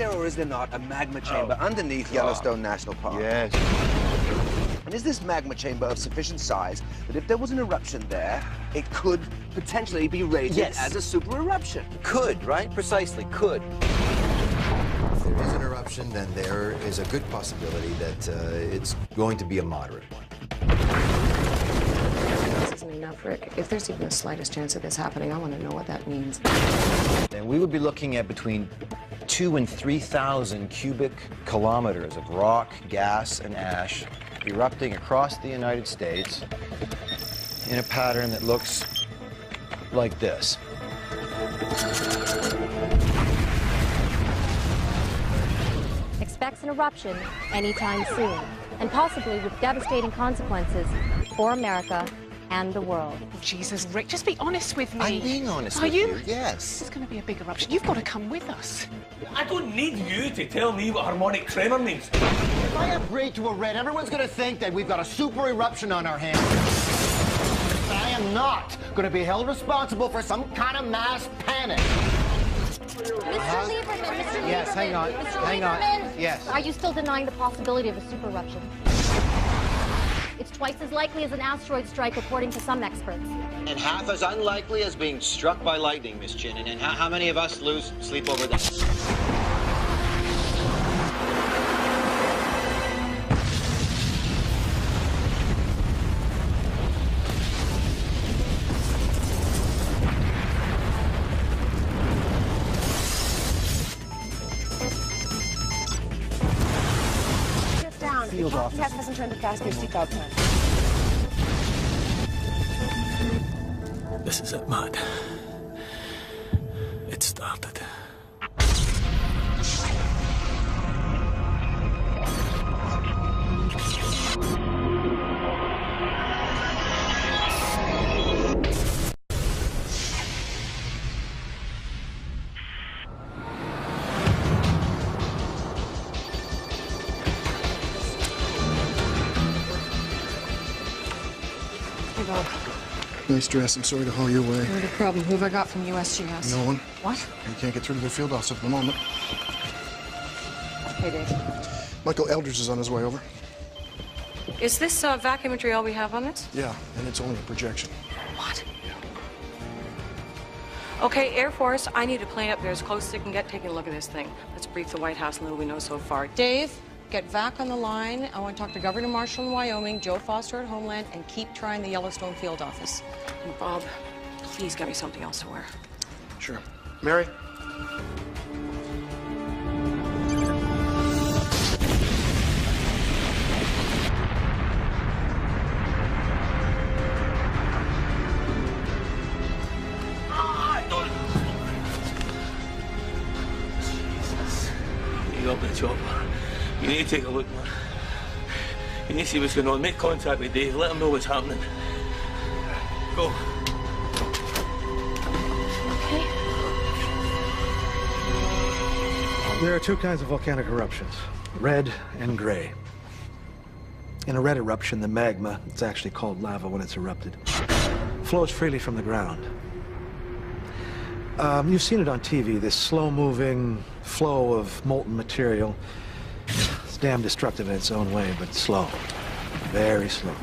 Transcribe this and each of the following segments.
there or is there not a magma chamber underneath Yellowstone National Park? Yes. And is this magma chamber of sufficient size that if there was an eruption there, it could potentially be rated as a super eruption? Could, right? Precisely, could. If there is an eruption, then there is a good possibility that it's going to be a moderate one. This isn't enough, Rick. If there's even the slightest chance of this happening, I want to know what that means. And we would be looking at between 2,000 and 3,000 cubic kilometers of rock, gas, and ash erupting across the United States in a pattern that looks like this. Expects an eruption anytime soon, and possibly with devastating consequences for America and the world. Jesus, Rick, just be honest with me. I'm being honest with you, yes. This is going to be a big eruption. You've got to come with us. I don't need you to tell me what harmonic tremor means. If I agree to a raid, everyone's going to think that we've got a super eruption on our hands. But I am not going to be held responsible for some kind of mass panic. Mr. Lieberman, Mr. Yes, Lieberman, hang on, Mr. hang on. Lieberman, Yes. Are you still denying the possibility of a super eruption? It's twice as likely as an asteroid strike, according to some experts. And half as unlikely as being struck by lightning, Miss Chinnan. And how many of us lose sleep over that? Field office. The captain hasn't turned the fasten your seatbelt on. This is it, Matt. It started. Nice dress. I'm sorry to haul you away. No problem. Who have I got from USGS? No one. What? You can't get through to the field office at the moment. Hey, Dave. Michael Eldridge is on his way over. Is this vac imagery all we have on this? Yeah, and it's only a projection. What? Yeah. Okay, Air Force, I need a plane up there as close as it can get taking a look at this thing. Let's brief the White House on little we know so far. Dave, get VAC on the line. I want to talk to Governor Marshall in Wyoming, Joe Foster at Homeland, and keep trying the Yellowstone field office. And Bob, please get me something else to wear. Sure. Mary? You got the chopper. You need to take a look, man. You need to see what's going on. Make contact with Dave. Let him know what's happening. Go. Okay. There are two kinds of volcanic eruptions, red and gray. In a red eruption, the magma, it's actually called lava when it's erupted, flows freely from the ground. You've seen it on TV, this slow-moving flow of molten material. It's damn destructive in its own way, but slow, very slow.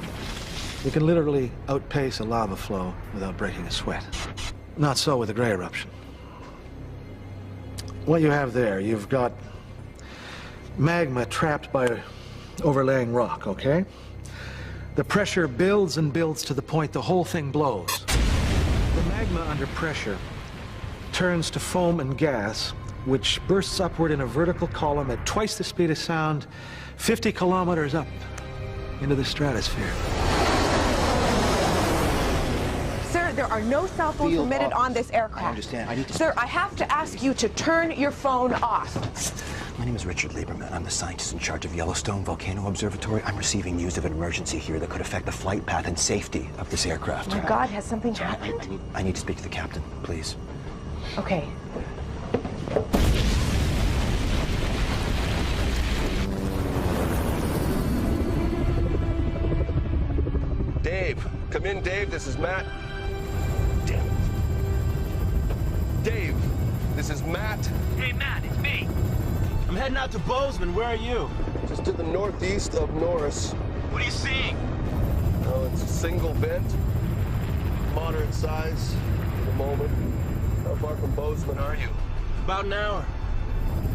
You can literally outpace a lava flow without breaking a sweat. Not so with a gray eruption. What you have there, you've got magma trapped by overlaying rock, okay? The pressure builds and builds to the point the whole thing blows. The magma under pressure turns to foam and gas, which bursts upward in a vertical column at twice the speed of sound, 50 kilometers up into the stratosphere. Sir, there are no cell phones permitted on this aircraft. I understand. I need to... Sir, I have to ask you to turn your phone off. My name is Richard Lieberman. I'm the scientist in charge of Yellowstone Volcano Observatory. I'm receiving news of an emergency here that could affect the flight path and safety of this aircraft. My God, has something happened? I need to speak to the captain, please. Okay. Dave, come in, Dave. This is Matt. Damn it. Dave, this is Matt. Hey, Matt, it's me. I'm heading out to Bozeman. Where are you? Just to the northeast of Norris. What are you seeing? Oh, it's a single vent. Moderate size for the moment. How far from Bozeman are you? About an hour.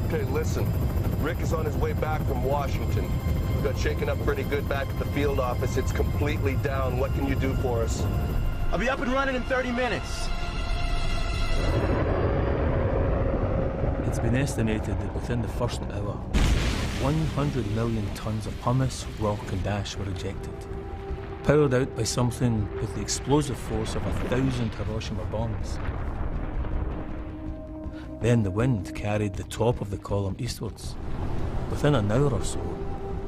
Okay, listen. Rick is on his way back from Washington. We got shaken up pretty good back at the field office. It's completely down. What can you do for us? I'll be up and running in 30 minutes. It's been estimated that within the first hour, 100 million tons of pumice, rock and ash were ejected, powered out by something with the explosive force of 1,000 Hiroshima bombs. Then the wind carried the top of the column eastwards. Within an hour or so,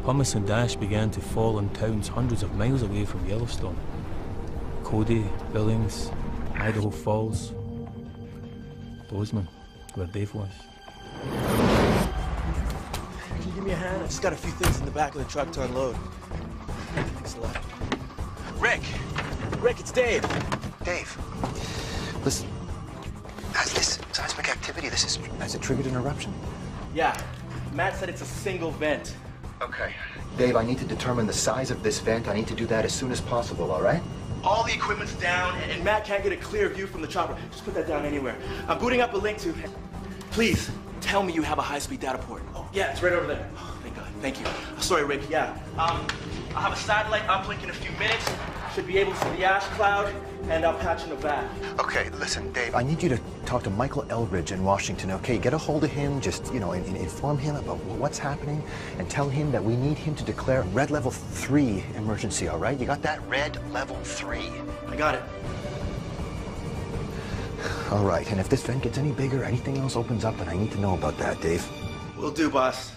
pumice and ash began to fall in towns hundreds of miles away from Yellowstone. Cody, Billings, Idaho Falls, Bozeman, where Dave was. Can you give me a hand? I just got a few things in the back of the truck to unload. Thanks a lot. Rick! Rick, it's Dave. Dave, listen. Has this seismic activity, has it triggered an eruption? Yeah, Matt said it's a single vent. Okay. Dave, I need to determine the size of this vent. I need to do that as soon as possible, all right? All the equipment's down, and Matt can't get a clear view from the chopper. Just put that down anywhere. I'm booting up a link to... Please, tell me you have a high-speed data port. Oh, yeah, it's right over there. Oh, thank God, thank you. Sorry, Rick, yeah. I'll have a satellite uplink in a few minutes. Should be able to see the ash cloud, and I'll patch in the back. Okay, listen, Dave, I need you to talk to Michael Eldridge in Washington, okay? Get a hold of him, just, inform him about what's happening, and tell him that we need him to declare red level 3 emergency, all right? You got that? Red level 3. I got it. All right, and if this vent gets any bigger, anything else opens up, then I need to know about that, Dave. Will do, boss.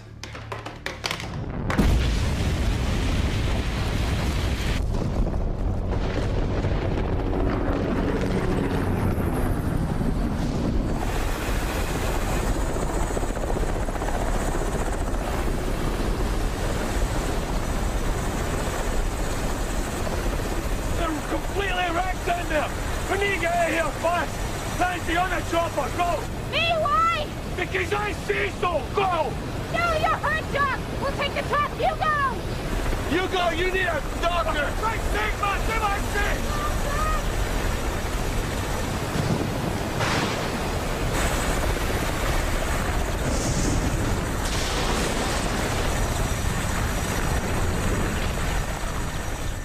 Because I say so! Go! No, you're hurt, Doc! We'll take the truck! You go! You go! You need a doctor! Right, Sigma!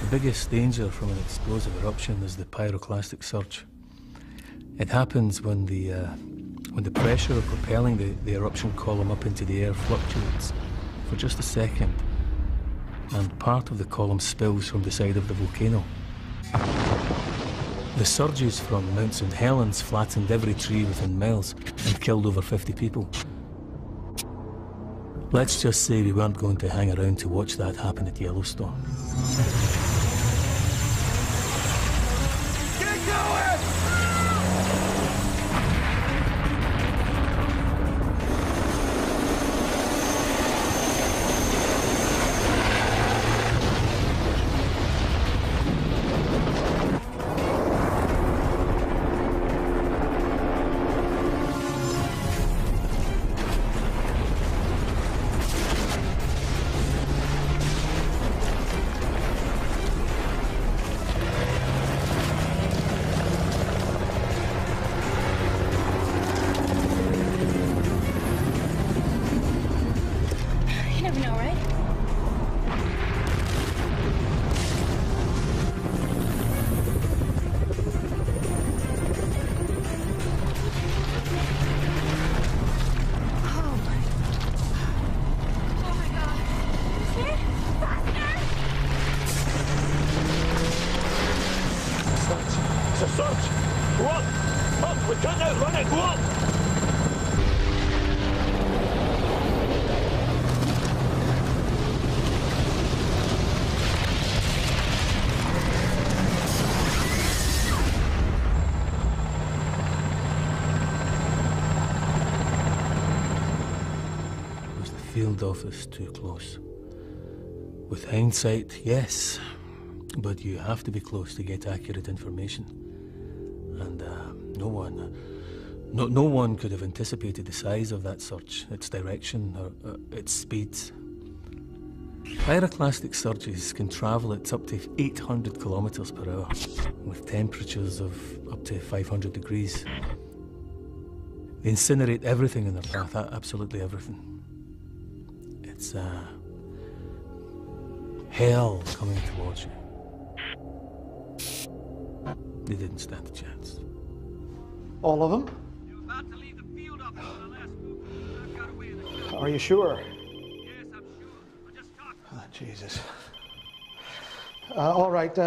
The biggest danger from an explosive eruption is the pyroclastic surge. It happens when the pressure of propelling the eruption column up into the air fluctuates for just a second, and part of the column spills from the side of the volcano. The surges from Mount St. Helens flattened every tree within miles and killed over 50 people. Let's just say we weren't going to hang around to watch that happen at Yellowstone. Get going! Field office too close. With hindsight, yes, but you have to be close to get accurate information. And no No one could have anticipated the size of that surge, its direction, or its speed. Pyroclastic surges can travel at up to 800 kilometers per hour, with temperatures of up to 500 degrees. They incinerate everything in their path, absolutely everything. It's hell coming towards you. They didn't stand a chance. All of them? Are you sure? Yes, I'm sure. I just talked. Oh, Jesus. All right,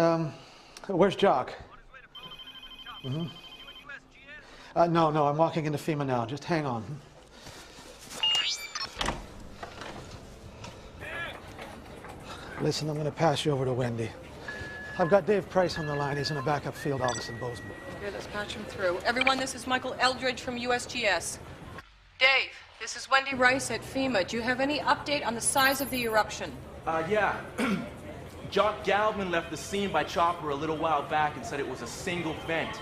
where's Jock? Mm-hmm. No, I'm walking into FEMA now. Just hang on. Listen, I'm going to pass you over to Wendy. I've got Dave Price on the line. He's in a backup field office in Bozeman. Okay, let's patch him through. Everyone, this is Michael Eldridge from USGS. Dave, this is Wendy Rice at FEMA. Do you have any update on the size of the eruption? Yeah. Jock Galvin left the scene by chopper a little while back and said it was a single vent.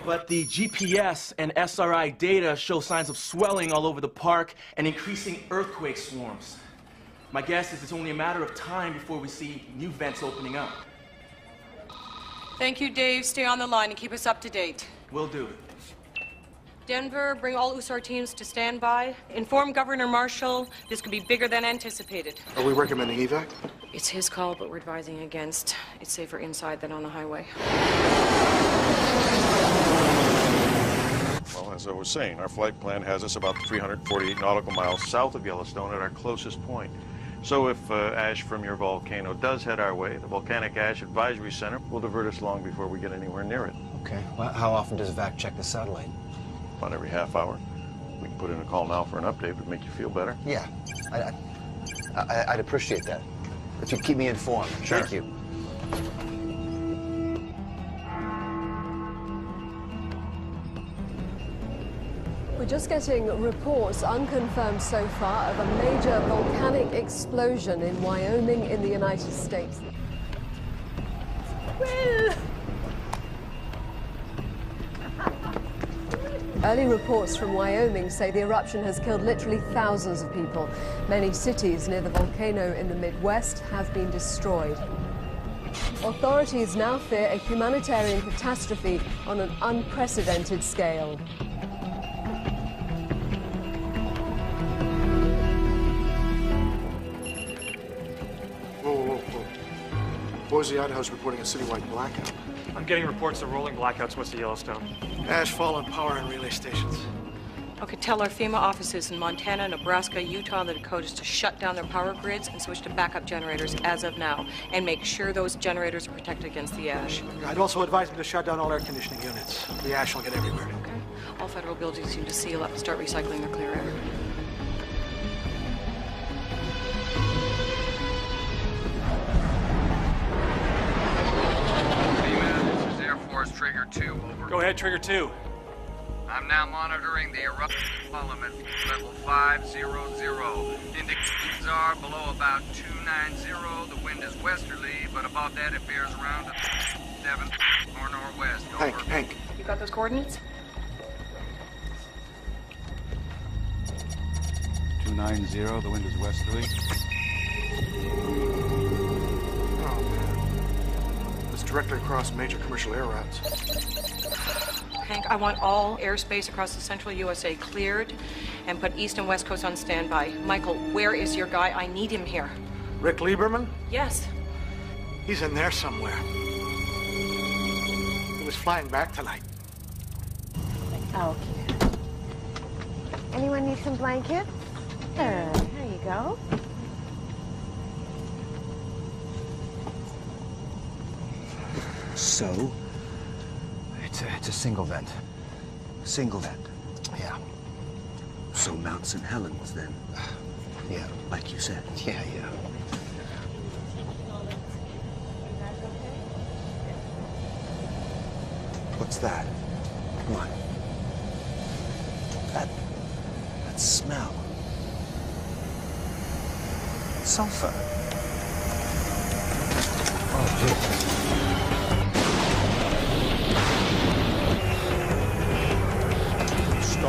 But the GPS and SRI data show signs of swelling all over the park and increasing earthquake swarms. My guess is it's only a matter of time before we see new vents opening up. Thank you, Dave. Stay on the line and keep us up to date. Will do. Denver, bring all USAR teams to standby. Inform Governor Marshall this could be bigger than anticipated. Are we recommending evac? It's his call, but we're advising against. It's safer inside than on the highway. Well, as I was saying, our flight plan has us about 348 nautical miles south of Yellowstone at our closest point. So if ash from your volcano does head our way, the Volcanic Ash Advisory Center will divert us long before we get anywhere near it. Okay. Well, how often does VAC check the satellite? About every half hour. We can put in a call now for an update. Would make you feel better. Yeah. I'd appreciate that. If you'd keep me informed. Sure. Thank you. We're just getting reports, unconfirmed so far, of a major volcanic explosion in Wyoming in the United States. Early reports from Wyoming say the eruption has killed literally thousands of people. Many cities near the volcano in the Midwest have been destroyed. Authorities now fear a humanitarian catastrophe on an unprecedented scale. Boise, Idaho's reporting a citywide blackout. I'm getting reports of rolling blackouts west of Yellowstone. Ash fall on power and relay stations. Okay, tell our FEMA offices in Montana, Nebraska, Utah, and the Dakotas to shut down their power grids and switch to backup generators as of now, and make sure those generators are protected against the ash. I'd also advise them to shut down all air conditioning units. The ash will get everywhere. Okay. All federal buildings need to seal up and start recycling their clear air. Trigger 2, over. Go ahead, Trigger 2. I'm now monitoring the eruption column at level 500. Indications are below about 290. The wind is westerly, but above that it bears around to 7 or northwest. Over. Hank. You got those coordinates? 290, the wind is westerly. Directly across major commercial air routes. Hank, I want all airspace across the central USA cleared and put east and west coast on standby. Michael, where is your guy? I need him here. Rick Lieberman? Yes. He's in there somewhere. He was flying back tonight. Okay. Anyone need some blanket? Here you go. So, it's a single vent. Single vent? Yeah. So Mount St. Helens, then? Yeah. Like you said? Yeah. What's that? What? That smell. Sulfur. Oh, Jesus.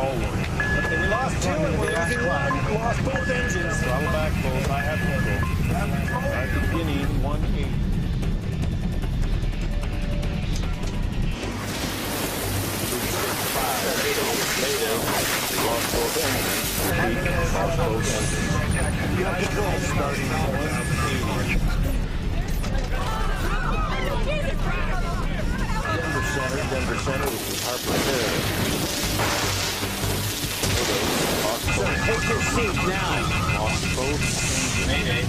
stall warning. Okay, we lost 2 and we're losing 1. We lost both engines. Throttle back, both. I have control. At beginning, 180. Mayday. We lost both engines. Lost both engines. You have control. Starting 180. Denver Center, this is Harper Hill. Sir, take your seat now. Lost both. Mayday.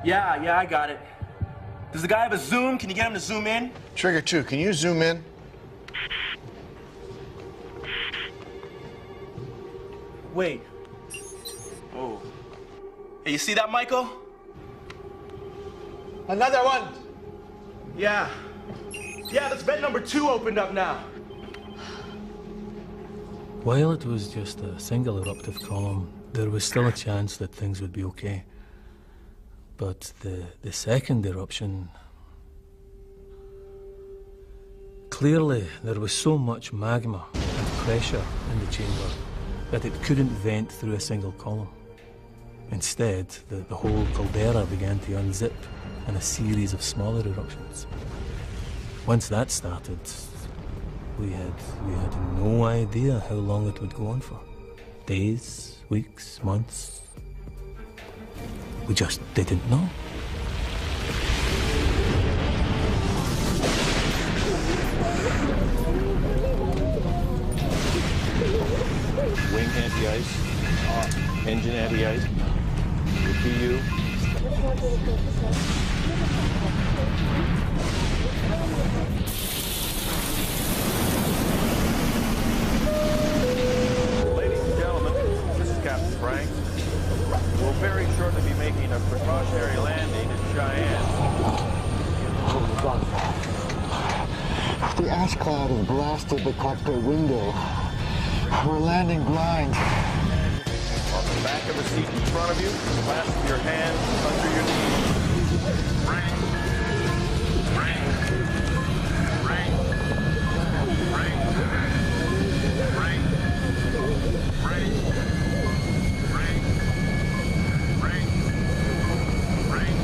Yeah, I got it. Does the guy have a zoom? Can you get him to zoom in? Trigger 2, can you zoom in? Wait. Oh. Hey, you see that, Michael? Another one! Yeah. Yeah, that's vent number 2 opened up now. While it was just a single eruptive column, there was still a chance that things would be okay. But the second eruption, clearly there was so much magma and pressure in the chamber that it couldn't vent through a single column. Instead, the whole caldera began to unzip in a series of smaller eruptions. Once that started, we had no idea how long it would go on for. Days, weeks, months. We just didn't know. Wing anti-ice, engine anti-ice, PU. Ladies and gentlemen, this is Captain Frank. We'll very shortly be making a precautionary landing at Cheyenne. The ash cloud has blasted the cockpit window. We're landing blind. On the back of the seat in front of you, clasp your hands under your knees. Ring. Ring. Ring. Ring. Ring. Ring. Ring. Ring. Ring.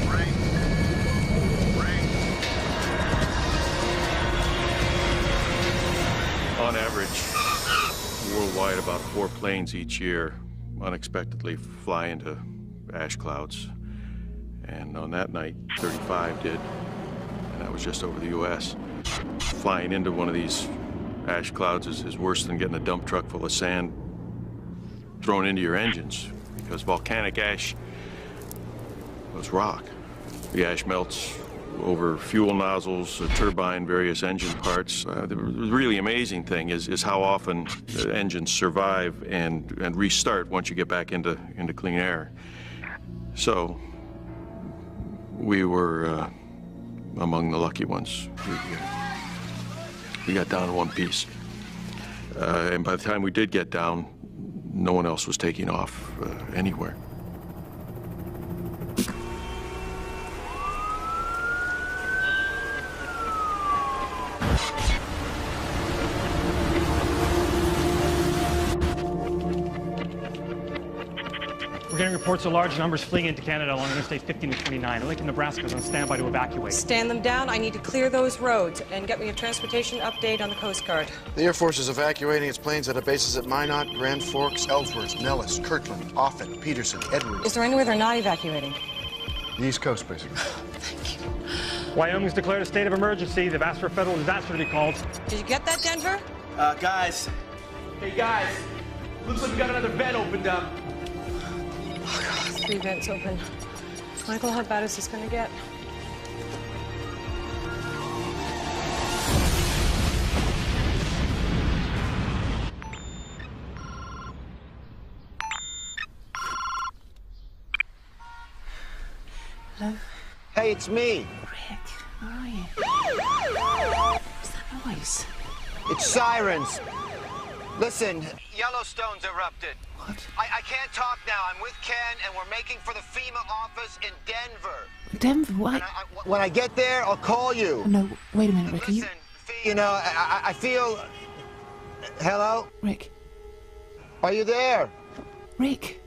Ring. Ring. On average, worldwide, about 4 planes each year unexpectedly fly into ash clouds. And on that night, 35 did, and that was just over the U.S. Flying into one of these ash clouds is worse than getting a dump truck full of sand thrown into your engines, because volcanic ash was rock. The ash melts over fuel nozzles, a turbine, various engine parts. The really amazing thing is how often the engines survive and restart once you get back into clean air. So we were among the lucky ones. We got down in one piece. And by the time we did get down, no one else was taking off anywhere. We're getting reports of large numbers fleeing into Canada along Interstate 15 and 29. Lincoln, Nebraska is on standby to evacuate. Stand them down. I need to clear those roads and get me a transportation update on the Coast Guard. The Air Force is evacuating its planes out of bases at Minot, Grand Forks, Ellsworth, Nellis, Kirtland, Offutt, Peterson, Edwards. Is there anywhere they're not evacuating? The East Coast, basically. Wyoming's declared a state of emergency. They've asked for a federal disaster to be called. Did you get that, Denver? Guys. Hey, guys. Looks like we got another vent opened up. Oh, God, 3 vents open. Michael, how bad is this going to get? Hello? Hey, it's me. Rick, where are you? noise? It's sirens. Listen, Yellowstone's erupted. What? I can't talk now. I'm with Ken, and we're making for the FEMA office in Denver. Denver, why? And when I get there, I'll call you. No, wait a minute, Rick. Are you... You know, I feel... Hello? Rick. Are you there? Rick.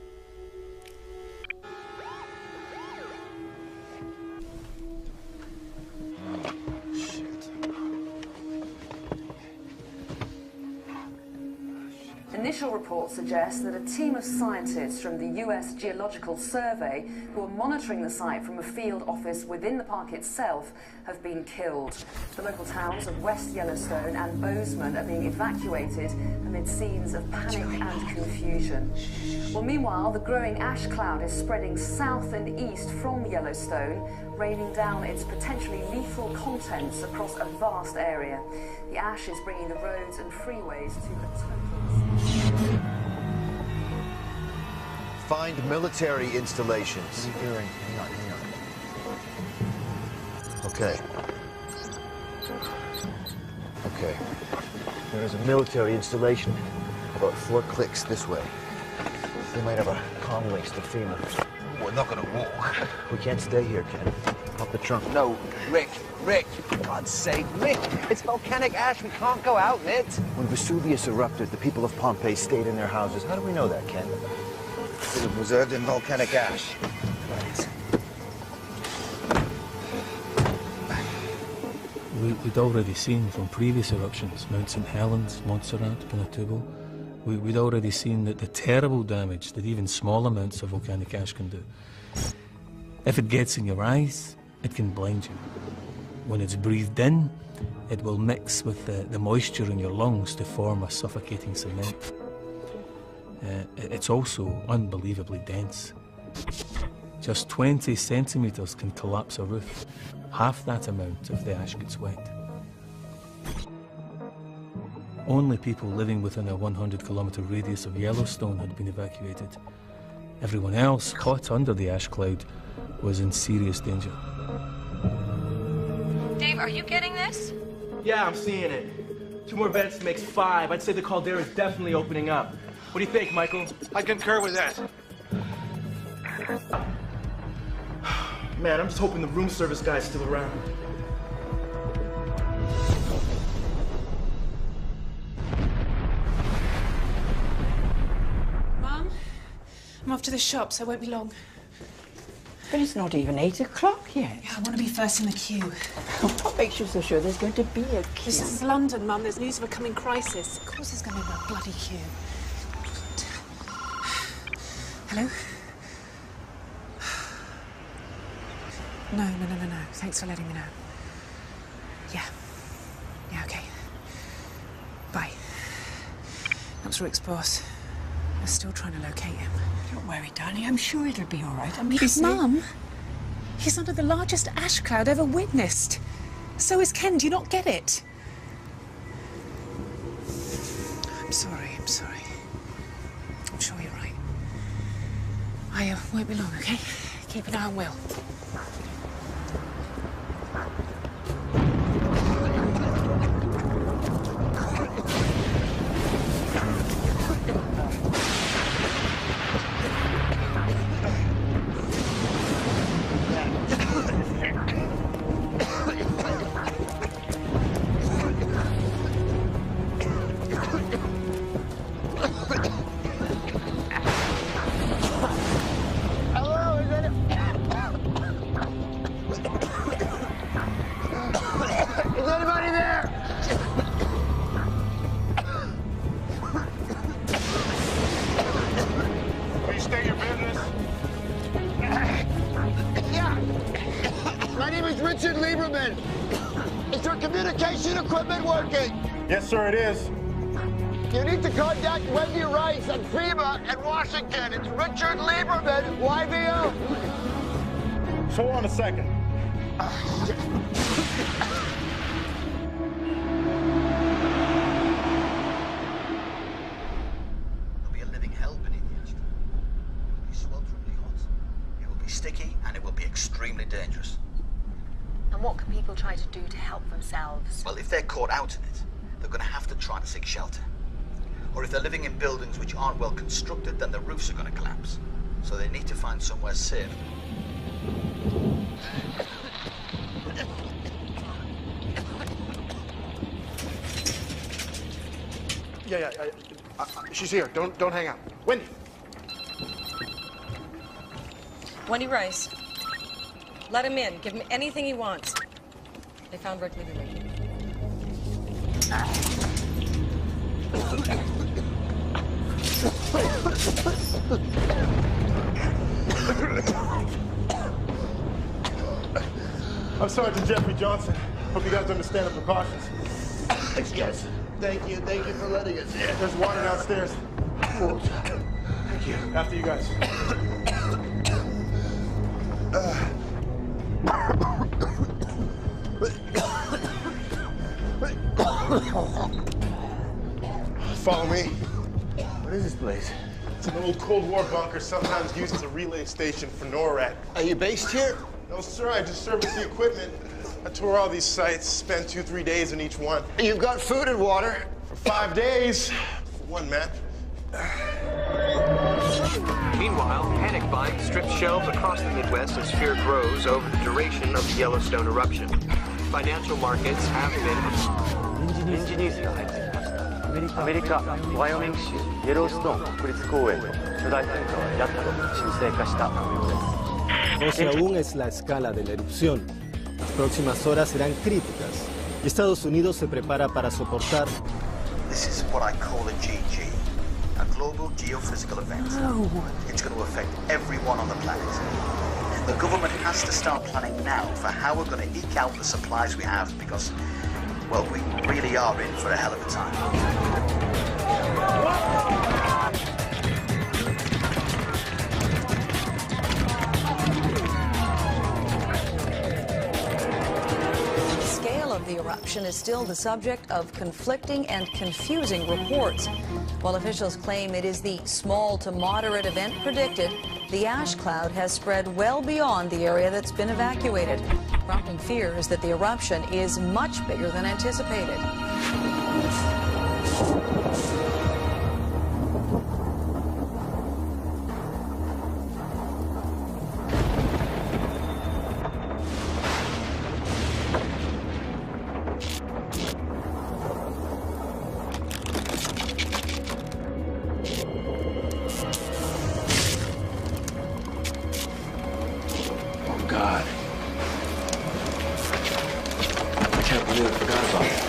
Initial reports suggest that a team of scientists from the US Geological Survey, who are monitoring the site from a field office within the park itself, have been killed. The local towns of West Yellowstone and Bozeman are being evacuated amid scenes of panic and confusion. Well, meanwhile, the growing ash cloud is spreading south and east from Yellowstone, raining down its potentially lethal contents across a vast area. The ash is bringing the roads and freeways to a total... Find military installations. What are you doing? Hang on. Okay. Okay. There is a military installation about 4 clicks this way. They might have a comm links to FEMA. We're not gonna walk. We can't stay here, Ken. Pop the trunk. No, Rick, for God's sake, Rick, it's volcanic ash. We can't go out in it. When Vesuvius erupted, the people of Pompeii stayed in their houses. How do we know that, Ken? It was preserved in volcanic ash. We'd already seen from previous eruptions, Mount St. Helens, Montserrat, Pinatubo, we'd already seen that the terrible damage that even small amounts of volcanic ash can do. If it gets in your eyes, it can blind you. When it's breathed in, it will mix with the moisture in your lungs to form a suffocating cement. It's also unbelievably dense. Just 20 centimeters can collapse a roof, half that amount if the ash gets wet. Only people living within a 100-kilometer radius of Yellowstone had been evacuated. Everyone else, caught under the ash cloud, was in serious danger. Dave, are you getting this? Yeah, I'm seeing it. 2 more vents makes 5. I'd say the caldera is definitely opening up. What do you think, Michael? I concur with that. Man, I'm just hoping the room service guy's still around. Mum, I'm off to the shops. I won't be long. But it's not even 8 o'clock yet. Yeah, I want to be first in the queue. What makes you so sure there's going to be a queue? This is London, Mum. There's news of a coming crisis. Of course there's going to be a bloody queue. Hello? No. Thanks for letting me know. Yeah, okay. Bye. That's Rick's boss. We're still trying to locate him. Don't worry, darling. I'm sure it'll be all right. I'm Mum, he's under the largest ash cloud ever witnessed. So is Ken. Do you not get it? I'm sorry. I'm sure you're right. I won't be long, okay? Keep an eye on Will. Yes, sir, it is. You need to contact Wendy Rice at FEMA in Washington. It's Richard Lieberman, YVO. So hold on a second. There'll be a living hell beneath the asteroid. It will be swelteringly hot. It will be sticky, and it will be extremely dangerous. And what can people try to do to help themselves? Well, if they're caught out in it, they're going to have to try to seek shelter. Or if they're living in buildings which aren't well constructed, then the roofs are going to collapse. So they need to find somewhere safe. Yeah. She's here. Don't hang out. Wendy. Wendy Rice. Let him in. Give him anything he wants. They found Rick legally. I'm Sergeant Jeffrey Johnson. Hope you guys understand the precautions. Thanks, guys. Thank you for letting us in. There's water downstairs. Thank you. After you guys. Follow me. What is this place? It's an old Cold War bunker, sometimes used as a relay station for NORAD. Are you based here? No, sir, I just service the equipment. I tour all these sites, spent 2-3 days in each one. You've got food and water? For 5 days. For one man. Meanwhile, panic buying strips shelves across the Midwest as fear grows over the duration of the Yellowstone eruption. Financial markets have been... 臨時ニュースが入ってきました。アメリカ・ワイオミング州イエローストーン国立公園の巨大噴火はやっと沈静化した模様です。 12 aún es la escala de la erupción. Las próximas horas serán críticas. Estados Unidos se prepara para soportar. This is what I call a GG, a global geophysical event. It's going to affect everyone on the planet. The government has to start planning now for how we're going to eke out the supplies we have because, well, we really are in for a hell of a time. The eruption is still the subject of conflicting and confusing reports. While officials claim it is the small to moderate event predicted, the ash cloud has spread well beyond the area that's been evacuated, prompting fears that the eruption is much bigger than anticipated. God. I can't believe I forgot about that.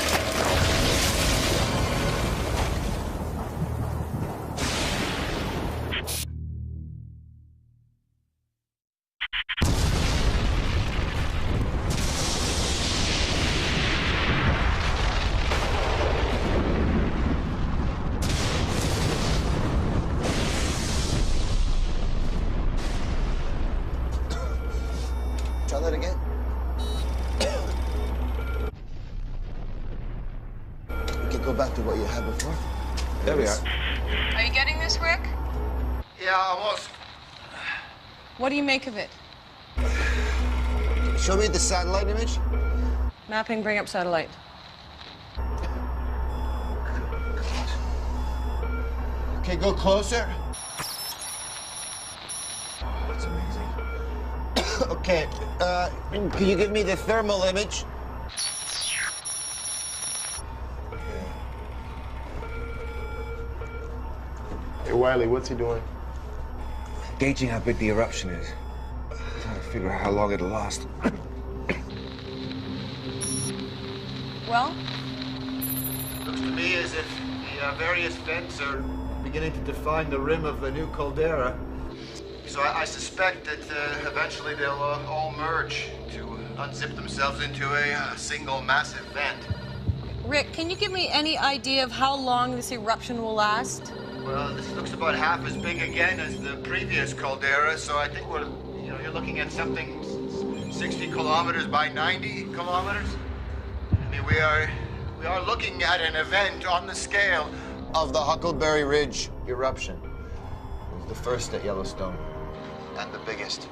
Try that again. We can go back to what you had before. There we are. Are you getting this, Rick? Yeah, almost. What do you make of it? Show me the satellite image. Mapping, bring up satellite. Okay, go closer. That's amazing. Okay, can you give me the thermal image? Hey, Wiley, what's he doing? Gauging how big the eruption is. Trying to figure out how long it'll last. Well? Looks to me as if the various vents are beginning to define the rim of the new caldera. So I suspect that eventually they'll all merge to unzip themselves into a single massive vent. Rick, can you give me any idea of how long this eruption will last? Well, this looks about half as big again as the previous caldera, so I think you're looking at something 60 kilometers by 90 kilometers. I mean, we are looking at an event on the scale of the Huckleberry Ridge eruption. It was the first at Yellowstone. And the biggest.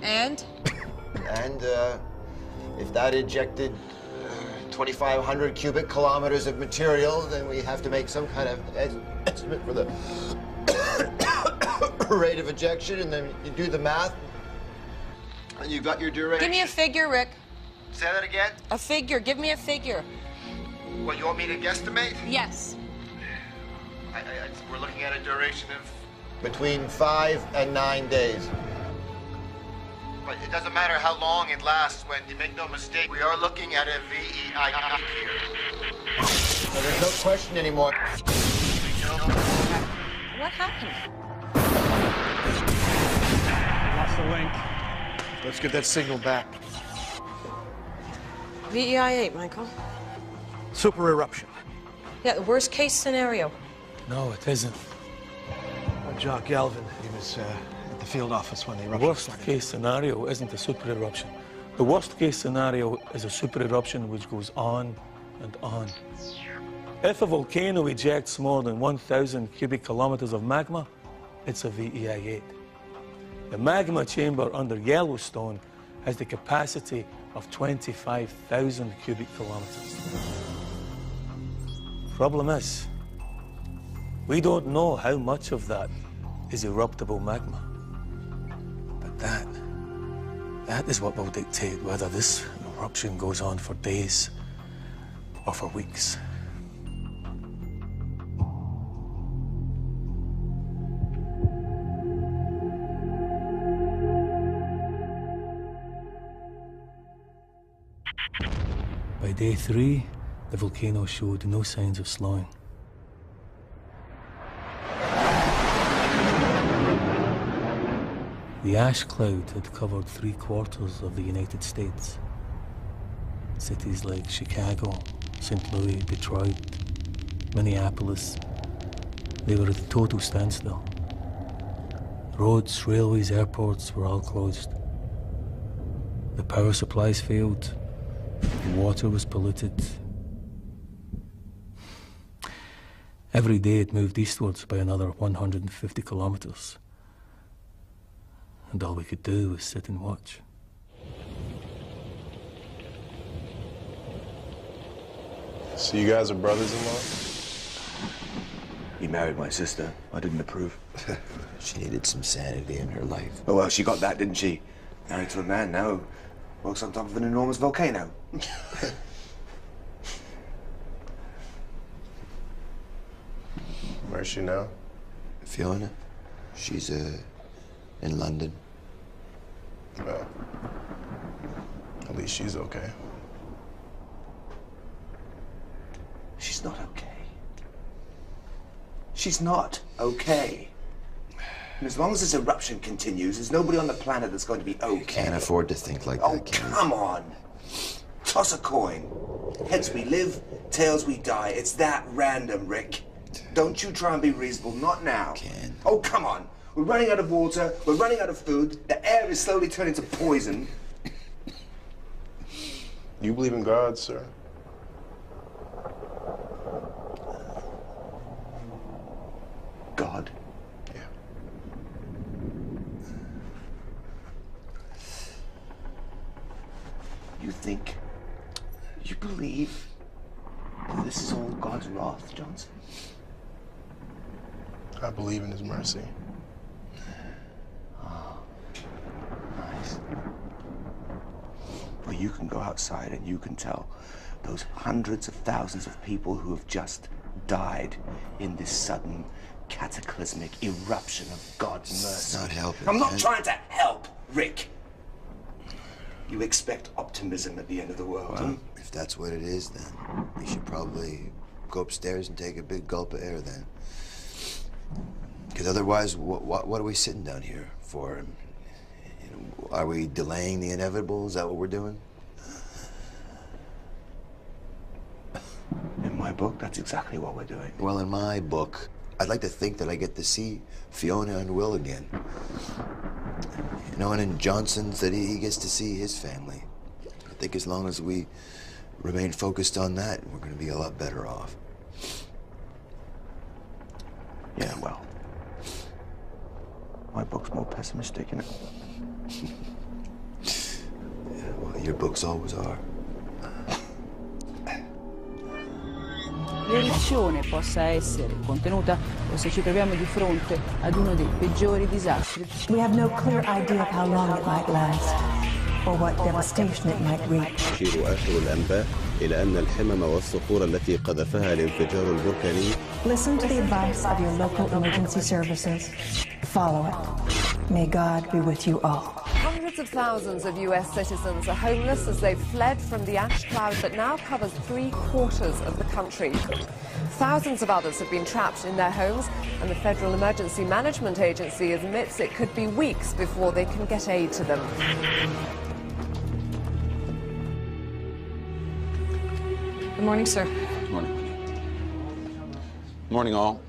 And? And If that ejected 2,500 cubic kilometers of material, then we have to make some kind of estimate for the rate of ejection, and then you do the math, and you've got your duration. Give me a figure, Rick. Say that again? A figure. Give me a figure. What, you want me to guesstimate? Yes. We're looking at a duration of between 5 and 9 days. But it doesn't matter how long it lasts, when you make no mistake, we are looking at a VEI here. So there's no question anymore. What happened? Lost the link. Let's get that signal back. VEI 8, Michael. Super eruption. Yeah, the worst case scenario. No, it isn't. Jock Galvin, he was at the field office when the The eruption worst started. case scenario isn't a super eruption. The worst case scenario is a super eruption which goes on and on. If a volcano ejects more than 1,000 cubic kilometers of magma, it's a VEI 8. The magma chamber under Yellowstone has the capacity of 25,000 cubic kilometers. Problem is, we don't know how much of that is eruptible magma. But that is what will dictate whether this eruption goes on for days or for weeks. By day 3, the volcano showed no signs of slowing. The ash cloud had covered 3/4 of the United States. Cities like Chicago, St. Louis, Detroit, Minneapolis, they were at a total standstill. Roads, railways, airports were all closed. The power supplies failed. The water was polluted. Every day it moved eastwards by another 150 kilometers. And all we could do was sit and watch. So you guys are brothers-in-law? He married my sister. I didn't approve. She needed some sanity in her life. Oh, well, she got that, didn't she? Married to a man now who walks on top of an enormous volcano. Where's she now? Fiona, she's in London. Well, at least she's okay. She's not okay. She's not okay. And as long as this eruption continues, there's nobody on the planet that's going to be okay. You can't afford to think like Oh, that, can you? come on. Toss a coin. Heads we live, tails we die. It's that random, Rick. Don't you try and be reasonable. Not now. Oh, come on. We're running out of water. We're running out of food. The air is slowly turning to poison. You believe in God, sir? God? Yeah. You think, you believe that this is all God's wrath, Johnson? I believe in his mercy. Oh, nice. Well, you can go outside and you can tell those hundreds of thousands of people who have just died in this sudden cataclysmic eruption of God's mercy. It's not helping. I'm not Ken. trying to help, Rick. You expect optimism at the end of the world, Well, if that's what it is, then we should probably go upstairs and take a big gulp of air then. Because otherwise, what are we sitting down here for? You know, are we delaying the inevitable? Is that what we're doing? In my book, that's exactly what we're doing. Well, in my book, I'd like to think that I get to see Fiona and Will again. You know, and in Johnson's, that he gets to see his family. I think as long as we remain focused on that, we're going to be a lot better off. Yeah, well, my book's more pessimistic, you know. Yeah, well, Your books always are. L'eruzione possa essere contenuta o se ci troviamo di fronte ad uno dei peggiori disastri. We have no clear idea of how long it might last or what devastation it might reach. تشير آخر الأنباء إلى أن الحمم والصخور التي قذفها الانفجار البركاني. Listen to the advice of your local emergency services. Follow it. May God be with you all. Hundreds of thousands of US citizens are homeless as they've fled from the ash cloud that now covers 3/4 of the country. Thousands of others have been trapped in their homes, and the Federal Emergency Management Agency admits it could be weeks before they can get aid to them. Good morning, sir. Morning. Morning, all.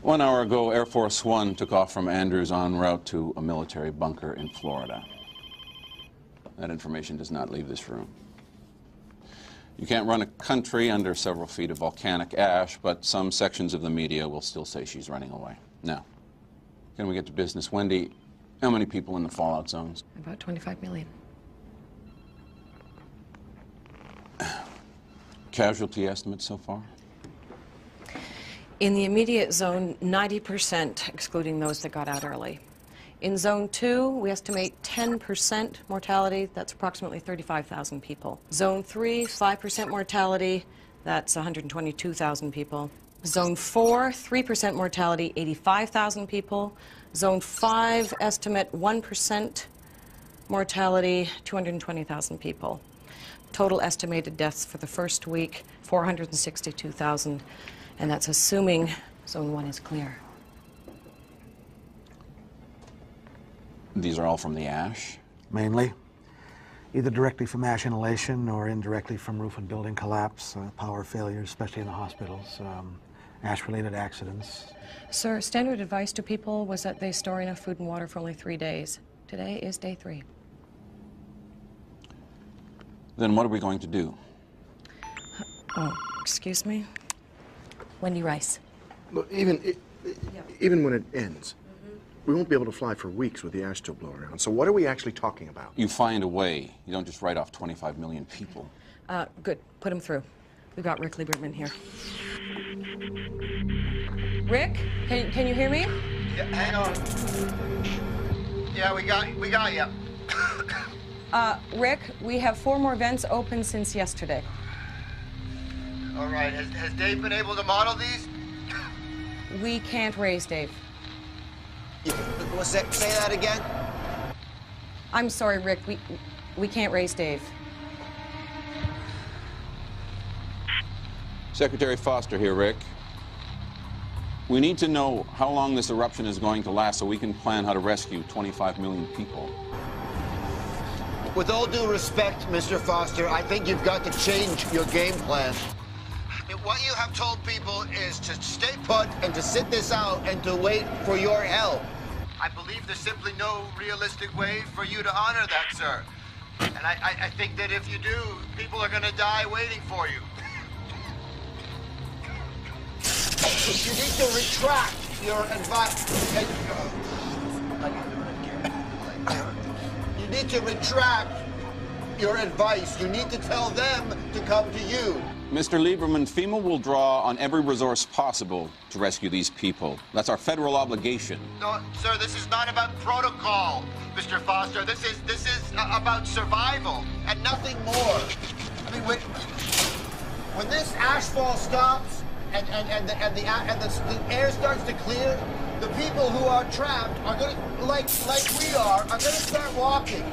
One hour ago, Air Force One took off from Andrews en route to a military bunker in Florida. That information does not leave this room. You can't run a country under several feet of volcanic ash, but some sections of the media will still say she's running away. Now, can we get to business? Wendy, how many people in the fallout zones? About 25 million. Casualty estimates so far? In the immediate zone, 90%, excluding those that got out early. In zone 2, we estimate 10% mortality. That's approximately 35,000 people. Zone 3, 5% mortality. That's 122,000 people. Zone 4, 3% mortality, 85,000 people. Zone 5, estimate 1% mortality, 220,000 people. Total estimated deaths for the first week, 462,000. And that's assuming Zone 1 is clear. These are all from the ash? Mainly. Either directly from ash inhalation or indirectly from roof and building collapse, power failures, especially in the hospitals, ash-related accidents. Sir, standard advice to people was that they store enough food and water for only 3 days. Today is day 3. Then what are we going to do? Oh, excuse me? Wendy Rice. Look, even when it ends, we won't be able to fly for weeks with the ash still blowing around. So what are we actually talking about? You find a way. You don't just write off 25 million people. Good. Put him through. We've got Rick Lieberman here. Rick, can you hear me? Yeah, hang on. Yeah, we got you. Rick, we have 4 more vents open since yesterday. All right. Has Dave been able to model these? We can't raise Dave. What's that? Say that again. I'm sorry, Rick. We can't raise Dave. Secretary Foster here, Rick. We need to know how long this eruption is going to last so we can plan how to rescue 25 million people. With all due respect, Mr. Foster, I think you've got to change your game plan. What you have told people is to stay put and to sit this out and to wait for your help. I believe there's simply no realistic way for you to honor that, sir. And I think that if you do, people are going to die waiting for you. You need to retract your advice. You need to retract your advice. You need to tell them to come to you. Mr. Lieberman, FEMA will draw on every resource possible to rescue these people. That's our federal obligation. No, sir, this is not about protocol, Mr. Foster. This is about survival and nothing more. I mean, when this ashfall stops and the air starts to clear, the people who are trapped are going to, like we are going to start walking.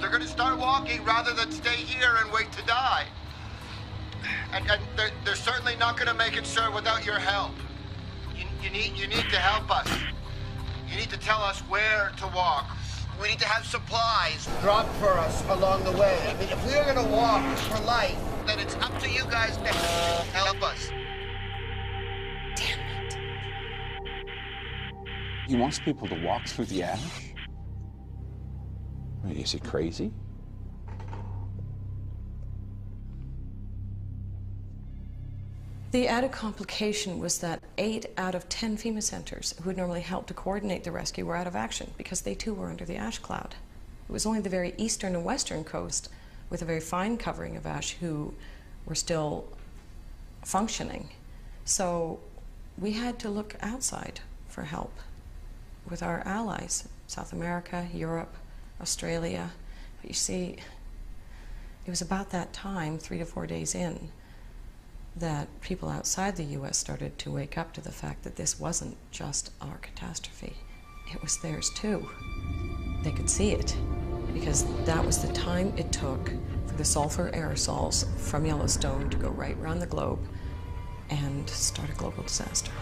They're going to start walking rather than stay here and wait to die. And they're certainly not going to make it, sir, without your help. You need to help us. You need to tell us where to walk. We need to have supplies dropped for us along the way. I mean, if we are going to walk for life, then it's up to you guys to help us. Damn it. He wants people to walk through the ash? Wait, is he crazy? The added complication was that 8 out of 10 FEMA centers who would normally help to coordinate the rescue were out of action because they too were under the ash cloud. It was only the very eastern and western coast with a very fine covering of ash who were still functioning. So we had to look outside for help with our allies, South America, Europe, Australia. But you see, it was about that time, 3 to 4 days in, that people outside the U.S. started to wake up to the fact that this wasn't just our catastrophe. It was theirs too. They could see it because that was the time it took for the sulfur aerosols from Yellowstone to go right around the globe and start a global disaster.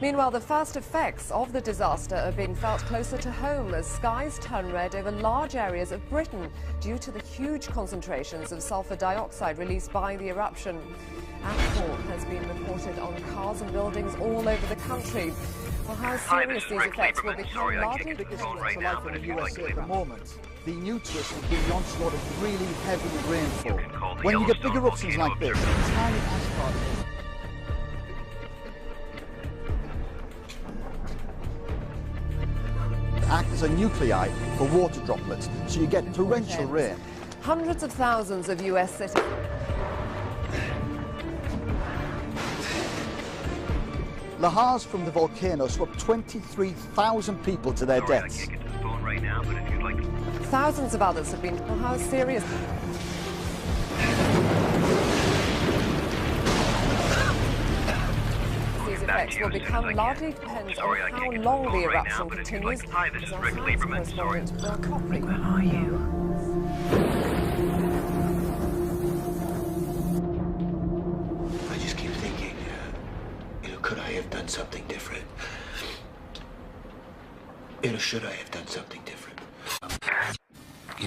Meanwhile, the first effects of the disaster are being felt closer to home as skies turn red over large areas of Britain due to the huge concentrations of sulfur dioxide released by the eruption. Ashfall has been reported on cars and buildings all over the country. Well, how serious these effects will become largely biggest threat to life in the USA at the moment. The new twist has been the onslaught of really heavy rainfall. When you get big eruptions like this, tiny ash particles act as a nuclei for water droplets, so you get torrential rain. Hundreds of thousands of US citizens. Lahars from the volcano swept 23,000 people to their deaths. Thousands of others have been. Well, how serious? These effects will become largely depends on how long the eruption continues. Where are you? I just keep thinking, could I have done something different? Should I have done something different?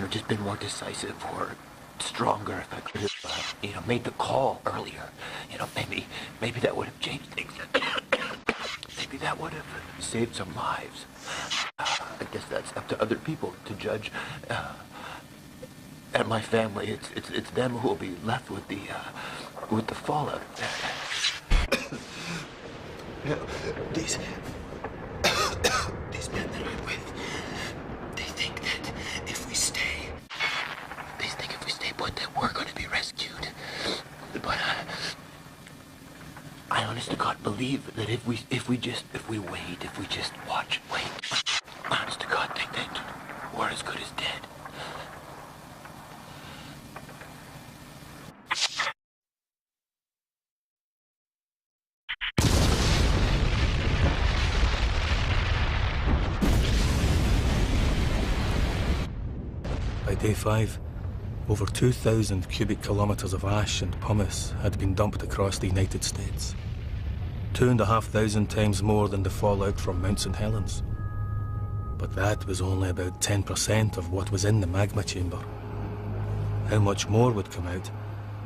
Just been more decisive or stronger if I could have, made the call earlier. Maybe that would have changed things. Maybe that would have saved some lives. I guess that's up to other people to judge. And my family, it's them who will be left with the fallout of that. These men that I'm with, they think that if we stay, but that we're going to be rescued. But I honest to God believe that if we wait, if we just watch and wait, I honest to God think that we're as good as dead. By day 5, over 2,000 cubic kilometres of ash and pumice had been dumped across the United States. 2,500 times more than the fallout from Mount St. Helens. But that was only about 10% of what was in the magma chamber. How much more would come out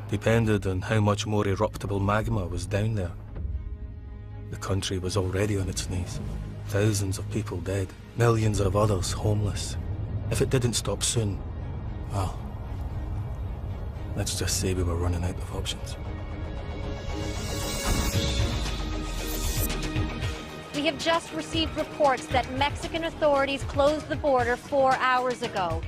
depended on how much more eruptible magma was down there. The country was already on its knees. Thousands of people dead, millions of others homeless. If it didn't stop soon, well, let's just say we were running out of options. We have just received reports that Mexican authorities closed the border 4 hours ago.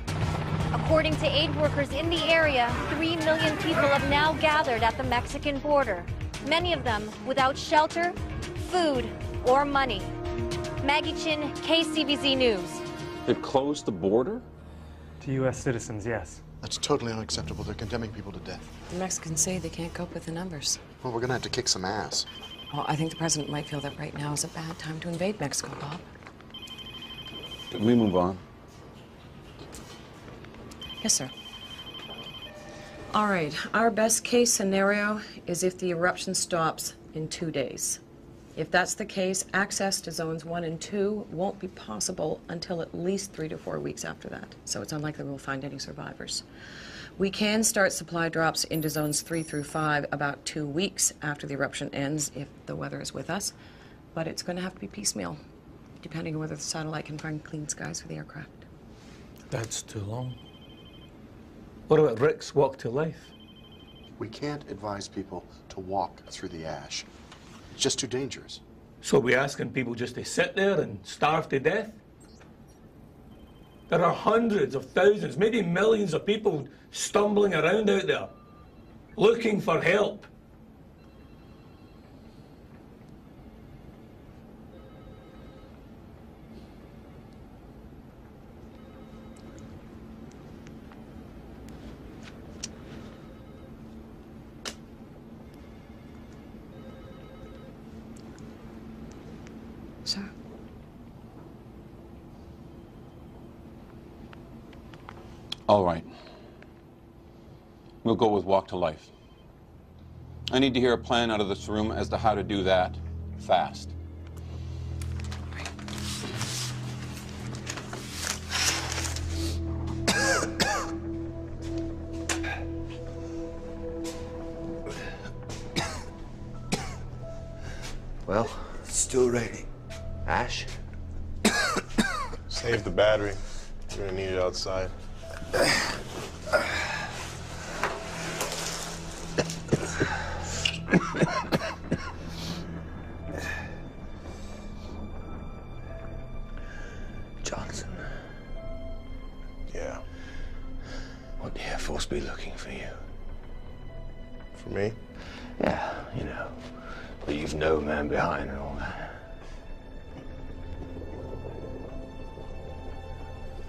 According to aid workers in the area, 3 million people have now gathered at the Mexican border, many of them without shelter, food, or money. Maggie Chin, KCBZ News. They've closed the border? To U.S. citizens, yes. That's totally unacceptable. They're condemning people to death. The Mexicans say they can't cope with the numbers. Well, we're gonna have to kick some ass. Well, I think the president might feel that right now is a bad time to invade Mexico, Bob. Can we move on? Yes, sir. All right, our best case scenario is if the eruption stops in 2 days. If that's the case, access to zones 1 and 2 won't be possible until at least 3 to 4 weeks after that. So it's unlikely we'll find any survivors. We can start supply drops into zones 3 through 5 about 2 weeks after the eruption ends, if the weather is with us. But it's going to have to be piecemeal, depending on whether the satellite can find clean skies for the aircraft. That's too long. What about Rick's walk to life? We can't advise people to walk through the ash. It's just too dangerous. So we asking people just to sit there and starve to death? There are hundreds of thousands, maybe millions of people stumbling around out there, looking for help. Sir? All right. We'll go with walk to life. I need to hear a plan out of this room as to how to do that fast. Well, It's still raining. Ash? Save the battery. You're gonna need it outside. Johnson. Yeah. Won't the Air Force be looking for you? For me? Yeah, you know. Leave no man behind and all that.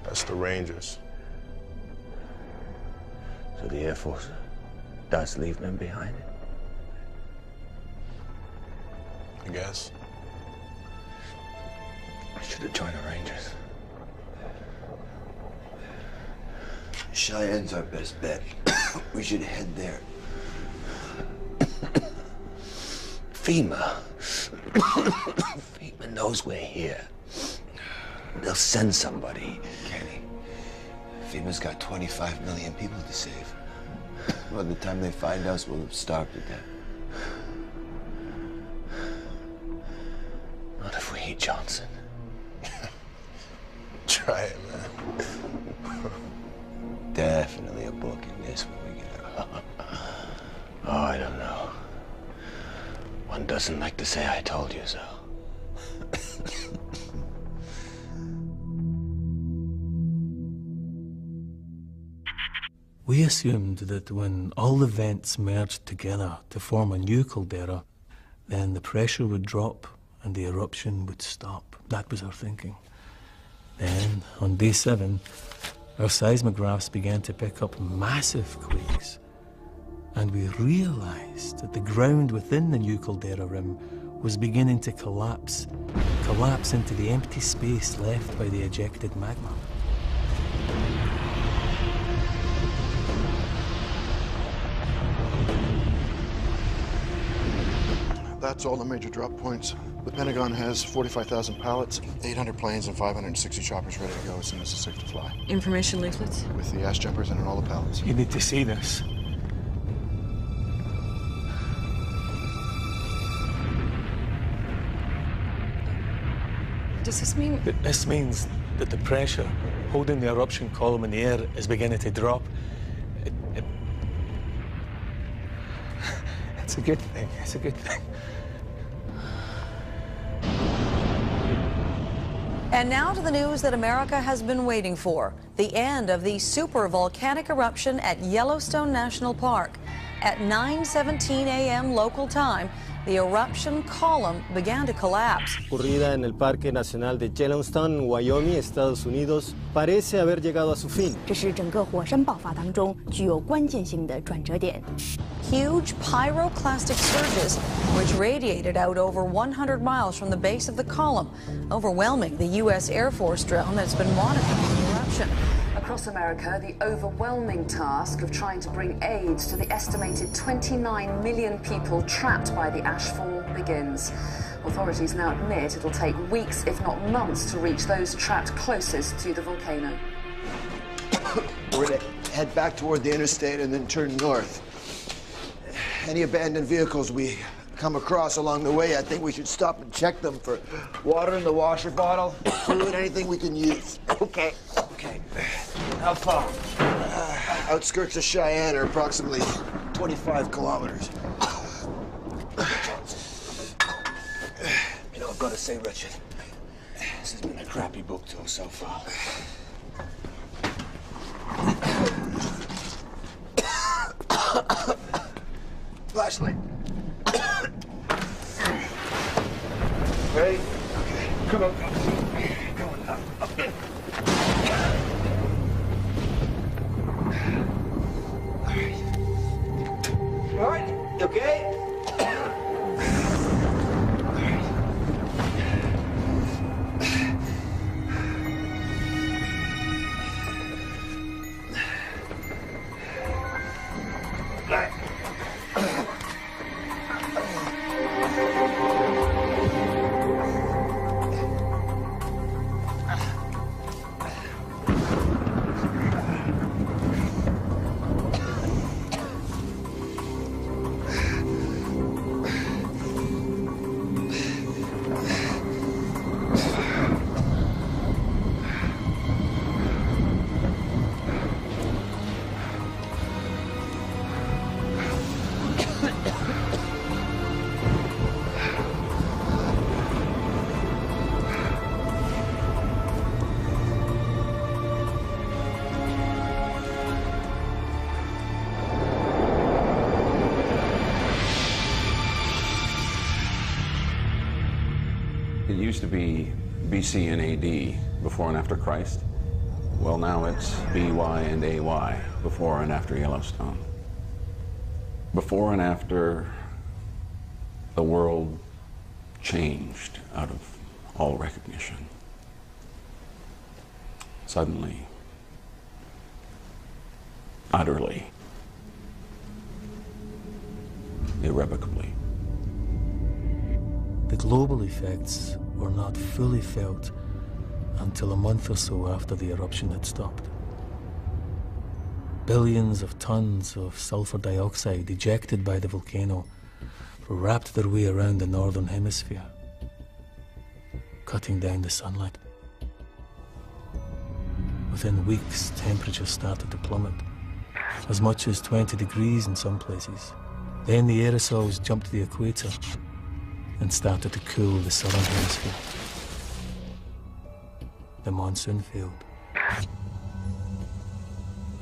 That's the Rangers. So the Air Force does leave men behind? I guess. I should have joined the Rangers. Cheyenne's our best bet. We should head there. FEMA. FEMA knows we're here. They'll send somebody, Kenny. FEMA's got 25 million people to save. By the time they find us, we'll have starved to death. Not if we eat Johnson. Try it, man. Definitely a book in this when we get out. Oh, I don't know. One doesn't like to say I told you so. We assumed that when all the vents merged together to form a new caldera, then the pressure would drop and the eruption would stop. That was our thinking. Then, on day 7, our seismographs began to pick up massive quakes, and we realized that the ground within the new caldera rim was beginning to collapse into the empty space left by the ejected magma. That's all the major drop points. The Pentagon has 45,000 pallets, 800 planes, and 560 choppers ready to go as soon as it's safe to fly. Information leaflets? With the ash jumpers and in all the pallets. You need to see this. Does this mean... This means that the pressure holding the eruption column in the air is beginning to drop. It's a good thing. It's a good thing. And now to the news that America has been waiting for, the end of the super volcanic eruption at Yellowstone National Park. At 9:17 a.m. local time, the eruption column began to collapse. Ocurrida en el Parque Nacional de Yellowstone, Wyoming, Estados Unidos, parece haber llegado a su fin. 这是整个火山爆发当中具有关键性的转折点。 Huge pyroclastic surges, which radiated out over 100 miles from the base of the column, overwhelming the U.S. Air Force drone that's been monitoring the eruption. Across America, the overwhelming task of trying to bring aid to the estimated 29 million people trapped by the ashfall begins. Authorities now admit it'll take weeks, if not months, to reach those trapped closest to the volcano. We're gonna head back toward the interstate and then turn north. Any abandoned vehicles we come across along the way, I think we should stop and check them for water in the washer bottle, food, anything we can use. Okay. Okay. How far? Outskirts of Cheyenne are approximately 25 kilometers. You know, I've got to say, Richard, this has been a crappy book tour so far. Flashlight. Ready? Okay. Come on. Going up. All right. You okay? It used to be BC and AD, before and after Christ. Well, now it's BY and AY, before and after Yellowstone. Before and after the world changed out of all recognition. Suddenly, utterly, irrevocably. The global effects were not fully felt until a month or so after the eruption had stopped. Billions of tons of sulfur dioxide ejected by the volcano wrapped their way around the northern hemisphere, cutting down the sunlight. Within weeks, temperatures started to plummet, as much as 20 degrees in some places. Then the aerosols jumped to the equator and started to cool the southern hemisphere. The monsoon failed,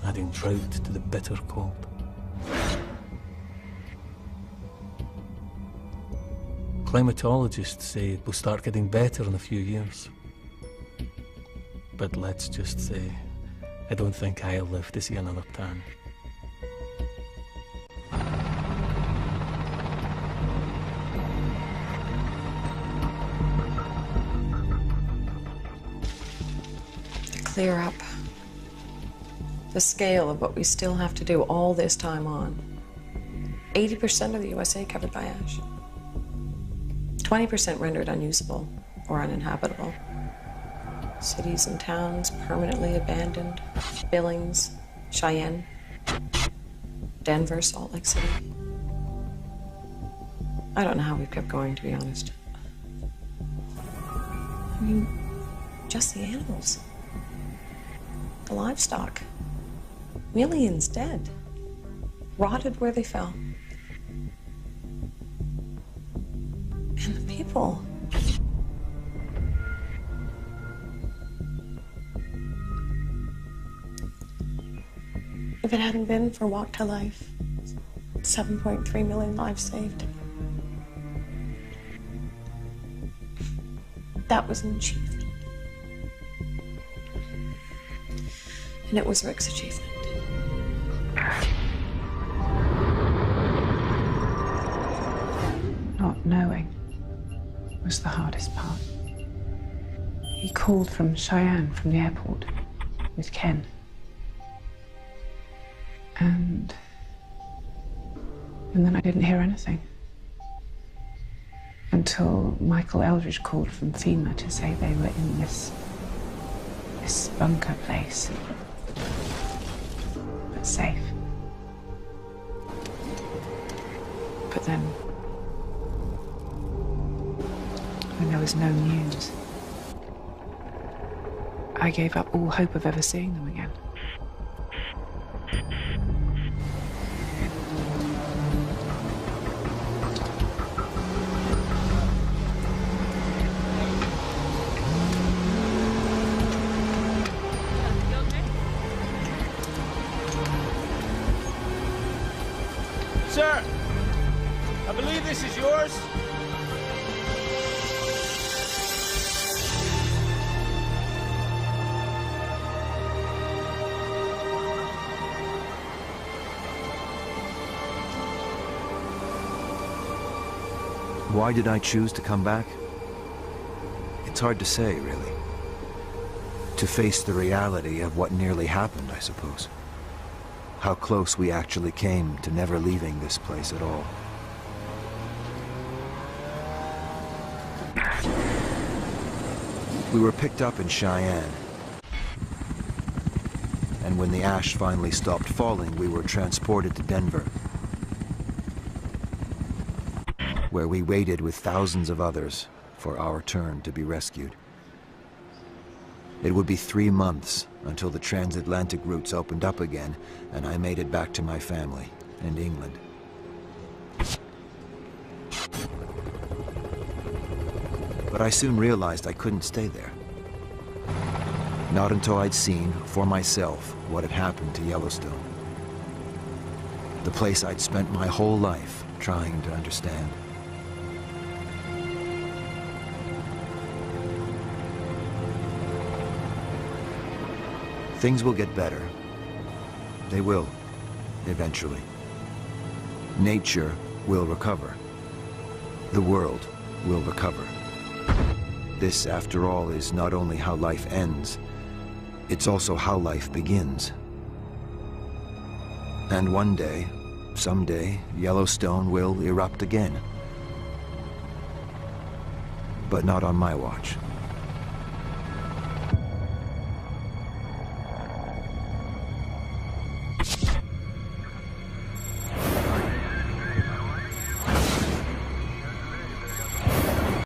adding drought to the bitter cold. Climatologists say it will start getting better in a few years. But let's just say, I don't think I'll live to see another tan. Clear up the scale of what we still have to do all this time on. 80% of the USA covered by ash. 20% rendered unusable or uninhabitable. Cities and towns permanently abandoned. Billings, Cheyenne, Denver, Salt Lake City. I don't know how we've kept going, to be honest. I mean, just the animals. The livestock. Millions dead. Rotted where they fell. And the people. If it hadn't been for Walk to Life, 7.3 million lives saved. That was an achievement. And it was Rick's achievement. Not knowing was the hardest part. He called from Cheyenne, from the airport, with Ken. And then I didn't hear anything. Until Michael Eldridge called from FEMA to say they were in this bunker place. But safe. But then, when there was no news, I gave up all hope of ever seeing them again. sir. I believe this is yours. Why did I choose to come back? It's hard to say, really. To face the reality of what nearly happened, I suppose. How close we actually came to never leaving this place at all. We were picked up in Cheyenne. And when the ash finally stopped falling, we were transported to Denver, where we waited with thousands of others for our turn to be rescued. It would be 3 months until the transatlantic routes opened up again, and I made it back to my family in England. But I soon realized I couldn't stay there. Not until I'd seen for myself what had happened to Yellowstone. The place I'd spent my whole life trying to understand. Things will get better. They will, eventually. Nature will recover. The world will recover. This, after all, is not only how life ends, it's also how life begins. And one day, someday, Yellowstone will erupt again. But not on my watch.